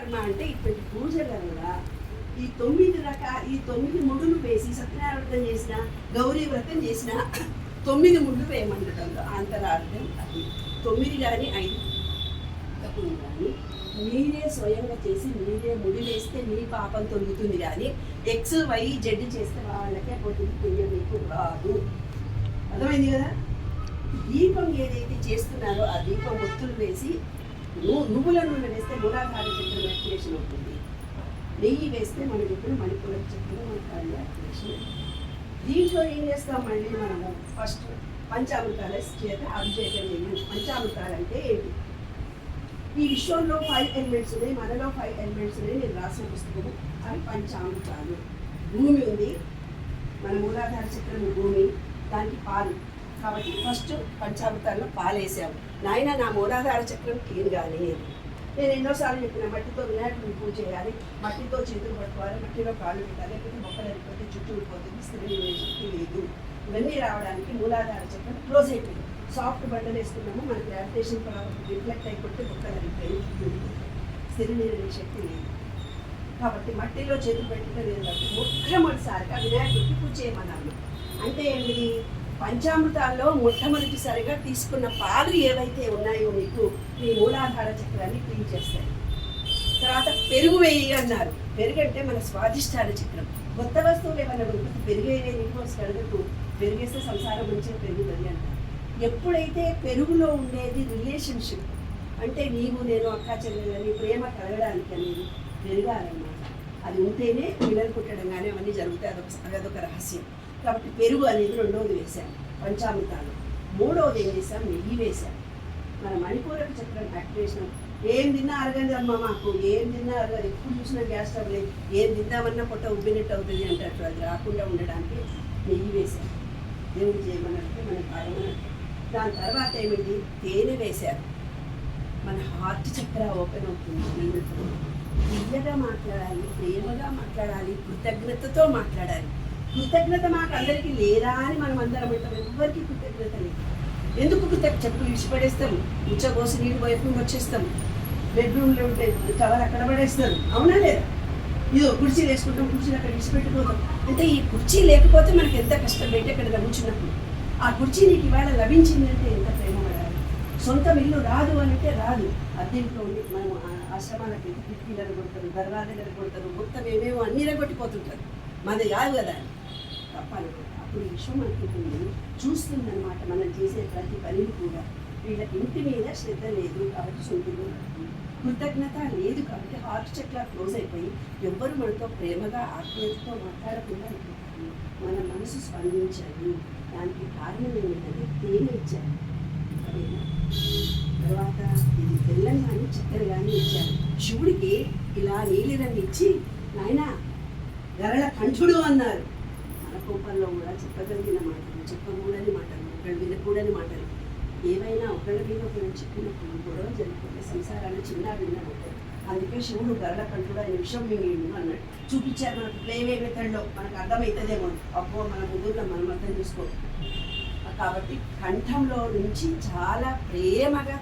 కర్మ అంటే ఇటువంటి పూజల వల్ల ఈ 9 ముడులు వేసి సత్యనారాయణ వ్రతం చేసిన, గౌరీ వ్రతం చేసిన 9 ముళ్ళు వేయమండటంలో అంతరార్థం అది. 9 కానీ 5 తప్పులు కానీ మీరే స్వయంగా చేసి మీరే ముడి వేస్తే మీ పాపం తొలుగుతుంది. కానీ X Y Z చేస్తే వాళ్ళకే పోతుంది, పుణ్యం మీకు రాదు. అర్థమైంది కదా? దీపం ఏదైతే చేస్తున్నారో ఆ దీపం ఒత్తులు వేసి నువ్వుల నూనె వేస్తే మూలాధార చక్రం యాక్టివేషన్ అవుతుంది. నెయ్యి వేస్తే మనం ఇప్పుడు మణిపూర చక్రం మన యాక్టివేషన్. దీంట్లో ఏం చేస్తాం మళ్ళీ మనము ఫస్ట్ పంచామృతాల చేత అభిషేకం చేయాలి. పంచామృతాలు అంటే ఏంటి? ఈ విశ్వంలో 5 ఎలిమెంట్స్ ఉన్నాయి, మనలో 5 ఎలిమెంట్స్ ఉన్నాయి. నేను రాసిన పుస్తకము అవి పంచామృతాలు. భూమి ఉంది, మన మూలాధార చక్రం భూమి, దానికి పాలు. కాబట్టి ఫస్ట్ పంచామృతాల్లో పాలు వేసాము. నాయన నా మూలాధార చక్రం క్లీన్ కానీ నేను ఎన్నోసార్లు చెప్పిన మట్టితో వినాయకుడిని పూజ చేయాలి, మట్టితో చేతులు పట్టుకోవాలి, మట్టిలో కాళ్ళు పెట్టాలి, లేకపోతే మొక్కలు వెళ్ళిపోతే చుట్టూ ఊడిపోతుంది, స్త్రీ శక్తి లేదు. ఇవన్నీ రావడానికి మూలాధార చక్రం క్లోజ్ అయిపోయింది. సాఫ్ట్ బండలు వేసుకున్నాము, మన గ్రావిటేషన్ రిఫ్లెక్ట్ అయిపోతే మొక్కలు వెళ్ళిపోయి స్థిర నిలబడే శక్తి లేదు. కాబట్టి మట్టిలో చేతులు పెట్టడం లేదు. కాబట్టి మొట్టమొదటిసారిగా వినాయకుడికి పూజ చేయమన్నాము. అంటే ఏంటిది? పంచామృతాల్లో మొట్టమొదటిసారిగా తీసుకున్న పాలు ఏవైతే ఉన్నాయో మీకు మీ మూలాధార చక్రాన్ని క్లీన్ చేస్తాయి. తర్వాత పెరుగు వేయి అన్నారు. పెరుగు అంటే మన స్వాదిష్టాన చక్రం. కొత్త వస్తువులు ఏమన్నా కొనుక్కుంటే పెరుగు అడగకు, పెరిగేస్తే సంసారం మంచిగా పెరుగుతుంది అంటారు. ఎప్పుడైతే పెరుగులో ఉండేది రిలేషన్షిప్ అంటే నీవు నేను అక్క చెల్లెలని ప్రేమ కలగడానికి అనేది పెరగాలన్నమాట. అది ఉంటేనే పిల్లలు పుట్టడం కానీ అవన్నీ జరుగుతాయి. అదొక రహస్యం. కాబట్టి పెరుగు అనేది రెండవది వేసాం పంచామృతాలు. మూడవది ఏం చేసాం? నెయ్యి వేసాం. మన మణిపూరక చక్రం యాక్టివేషన్. ఏం తిన్నా అరగదు అమ్మ మాకు, ఏం తిన్నా అరగదు, ఎప్పుడు చూసినా గ్యాస్ ట్రబుల్, ఏం తిందామన్నా పొట్ట ఉబ్బినట్టు అవుతుంది అంటారు. అది రాకుండా ఉండడానికి నెయ్యి వేసాం. దేవుడు చేయమన్నట్టు మన కాయమన్నట్టు. దాని తర్వాత ఏమిటి? తేనె వేశారు. మన హార్ట్ చక్ర ఓపెన్ అవుతుంది. తీయగా మాట్లాడాలి, ప్రేమగా మాట్లాడాలి, కృతజ్ఞతతో మాట్లాడాలి. కృతజ్ఞత మాకు అందరికీ లేదా అని మనం అందరం అంటాం. ఎవరికి కృతజ్ఞత లేదు. ఎందుకు చెప్పులు విడిచిపడేస్తాం, ఉచ్చబోసి నీళ్ళు పోయకుండా వచ్చేస్తాం, బెడ్రూమ్లో ఉంటే కవర్ అక్కడ పడేస్తారు. అవునా లేదా? ఇదో కుర్చీలు వేసుకుంటాం, కుర్చీలు అక్కడ విడిచిపెట్టిపోతాం. అంటే ఈ కుర్చీ లేకపోతే మనకి ఎంత కష్టం. బయట ఎక్కడ కూర్చున్నప్పుడు ఆ కుర్చీ నీకు ఇవాళ లభించిందంటే ఎంత ప్రేమ పడాలి. సొంతం ఇల్లు రాదు అంటే రాదు. అద్దెంట్లో ఉండి మనం ఆశ్రమాలకు కిటికీలను కొడతారు, దర్వాజలను కొడతారు, మొత్తం ఏమేమో అన్ని రగొట్టిపోతుంటారు. మాది కాదు కదా తప్పనుకో. అప్పుడు విశ్వం అనుకుంటుంది, చూస్తుందన్నమాట మనం చేసే ప్రతి పనిని కూడా. వీళ్ళ ఇంటి మీద శ్రద్ధ లేదు కాబట్టి సొంతంలో కృతజ్ఞత లేదు కాబట్టి హార్ట్ చక్ర క్లోజ్ అయిపోయి ఎవ్వరు మనతో ప్రేమగా ఆత్మీయతతో మాట్లాడకుండా మన మనసు స్పందించాలి. దానికి కారణం ఏమిటంటే తేనె ఇచ్చారు. తర్వాత ఇది బెల్లం కానీ చక్కెర కానీ ఇచ్చారు. శివుడికి ఇలా నీలిరంగు ఇచ్చి నాయన గరళ కంఠుడు అన్నారు. మన కోపంలో కూడా చెప్పగలిగిన మాటలు, చెప్పకూడని మాటలు, ఒకళ్ళు వినకూడని మాటలు ఏవైనా ఒకళ్ళ మీద ఒకళ్ళు చెప్పినప్పుడు గొడవ జరిగిపోతే సంసారాలు చిన్న విన్నా ఉంటాయి. అందుకే శివుడు గరళ కంఠుడు ఆయన విషం మింగేడు అన్నాడు. చూపించారు మనకు ప్రేమ మెథడ్లో. మనకు అర్థమవుతుందేమో. అబ్బో మన ముగ్గురులో మనం అర్థం చేసుకో. కాబట్టి కంఠంలో నుంచి చాలా ప్రేమగా